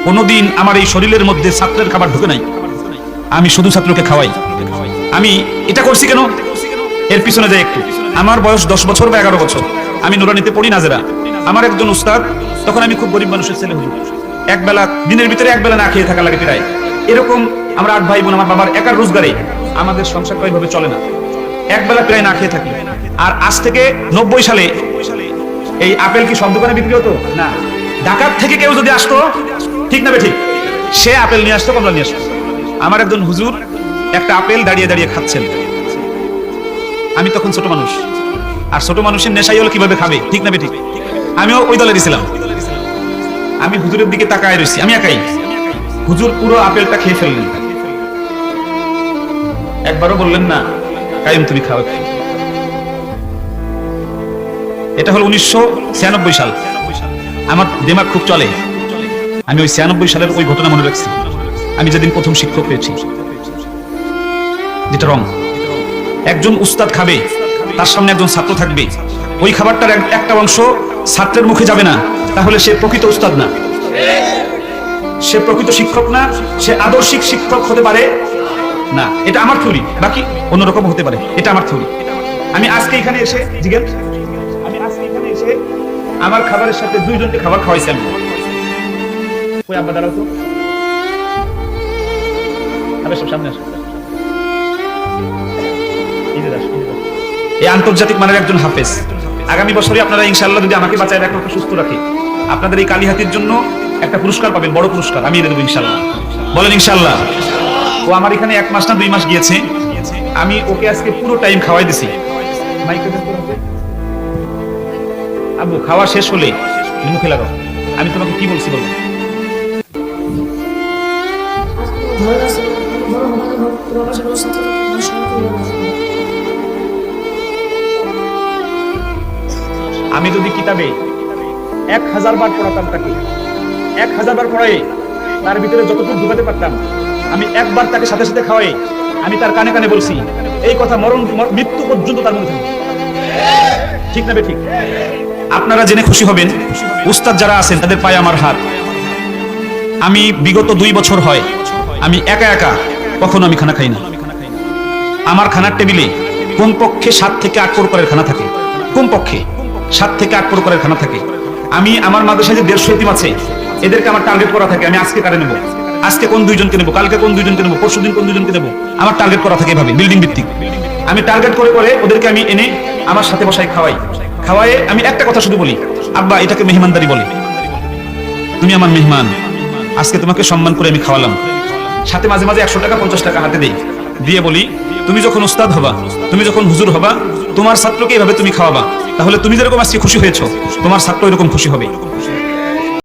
কোনোদিন আমার এই শরীরের মধ্যে ছাত্রের খাবার ঢুকে নাই। আমি শুধু ছাত্রকে খাওয়াই। আমি এটা করছি কেন, এর পিছনে যাই একটু। আমার বয়স 10 বছর বা 11 বছর, আমি নুরানিতে পড়ি নাজেরা। আমার একজন উস্তাদ, তখন আমি খুব গরিব মানুষের ছেলে হই, একবেলা দিনের ভিতরে একবেলা না খেয়ে থাকা লাগে প্রায়। এরকম আমরা 8 ভাই বোন, আমার বাবার একার রোজগারে আমাদের সংসার এইভাবে চলে না, একবেলা প্রায় না খেয়ে থাকি। আর আজ থেকে 90 সালে এই আপেল কি সব দোকানে বিক্রি হতো না? ঢাকার থেকে কেউ যদি আসতো, ঠিক না ঠিক, সে আপেল নিয়ে আসতো, কমলা নিয়ে আসতো। আমার একজন হুজুর একটা আপেল দাঁড়িয়ে দাঁড়িয়ে খাচ্ছেন। আমি তখন ছোট মানুষ, আর ছোট মানুষের নেশাই হলো কিভাবে খাবে, ঠিক না ঠিক। আমিও ওই দলের ছিলাম। আমি হুজুরের দিকে তাকায় রয়েছি, আমি একাই। হুজুর পুরো আপেলটা খেয়ে ফেললেন, একবারও বললেন না কাইম তুমি খাও। এটা হলো 1996 সাল। আমার দিমাগ খুব চলে। আমি ওই 96 সালের ওই ঘটনা মনে রাখছি। আমি যেদিন প্রথম শিক্ষক পেয়েছি, যেটা রং, একজন উস্তাদ খাবে, তার সামনে একজন ছাত্র থাকবে, ওই খাবারটার একটা অংশ ছাত্রের মুখে যাবে না, তাহলে সে প্রকৃত উস্তাদ না, সে প্রকৃত শিক্ষক না, সে আদর্শিক শিক্ষক হতে পারে না। এটা আমার থিওরি, বাকি অন্যরকম হতে পারে, এটা আমার থিওরি। আমি আজকে এখানে এসে জিজ্ঞেস, আমি আজকে এখানে এসে আমার খাবারের সাথে 2 জনকে খাবার খাওয়াইছি। আমি কই আব্বা দাঁড়াও তো, আরে সব সামনে আসো। এই আন্তর্জাতিক মানের একজন হাফেজ। আগামী বছরে আপনারা ইনশাআল্লাহ যদি আমাকে বাঁচায় রাখেন, সুস্থ রাখে, আপনাদের এই কালিহাতির জন্য একটা পুরস্কার পাবেন, বড় পুরস্কার আমি এনে দেবো ইনশাআল্লাহ। বলেন ইনশাআল্লাহ। ও আমার এখানে 1 মাস না 2 মাস গিয়েছে। আমি ওকে আজকে পুরো টাইম খাওয়াই দিছি। আবু খাওয়া শেষ হলে মুখে লাগাও। আমি তোমাকে কি বলছি বলো? আমি যদি কিতাবে 1000 বার পড়াতাম তাকে, 1000 বার পড়াই, তার ভিতরে যতটুকু ঢুকাতে পারতাম, আমি একবার তাকে সাথে সাথে খাওয়াই, আমি তার কানে কানে বলছি এই কথা মরণ মৃত্যু পর্যন্ত তার মনে থাকবে, ঠিক না ঠিক? আপনারা জেনে খুশি হবেন, উস্তাদ যারা আছেন তাদের পায়ে আমার হাত। আমি বিগত 2 বছর হয় আমি একা একা কখনো আমি খানা খাই না। আমার খানার টেবিলে কমপক্ষে 7 থেকে 8 প্রকারের খানা থাকে, কমপক্ষে 7 থেকে 8 প্রকারের খানা থাকে। আমি আমার মাদ্রাসায় যে 150 এতিম আছে, এদেরকে আমার টার্গেট করা থাকে, আমি আজকে কারে নেব, আজকে কোন 2 জনকে নেব, কালকে কোন 2 জনকে নেব, পরশুদিন কোন 2 জনকে নেব, আমার টার্গেট করা থাকে এভাবে বিল্ডিং ভিত্তিক। আমি টার্গেট করে করে ওদেরকে আমি এনে আমার সাথে বসাই খাওয়াই। খাওয়ায়ে আমি একটা কথা শুধু বলি, আব্বা এটাকে মেহমানদারি বলে, তুমি আমার মেহমান, আজকে তোমাকে সম্মান করে আমি খাওয়ালাম। সাথে মাঝে মাঝে 100 টাকা 50 টাকা হাতে দেই, দিয়ে বলি তুমি যখন উস্তাদ হবা, তুমি যখন হুজুর হবা, তোমার ছাত্রকে এভাবে তুমি খাওয়াবা, তাহলে তুমি যেরকম আজকে খুশি হয়েছো, তোমার ছাত্র এরকম খুশি হবে।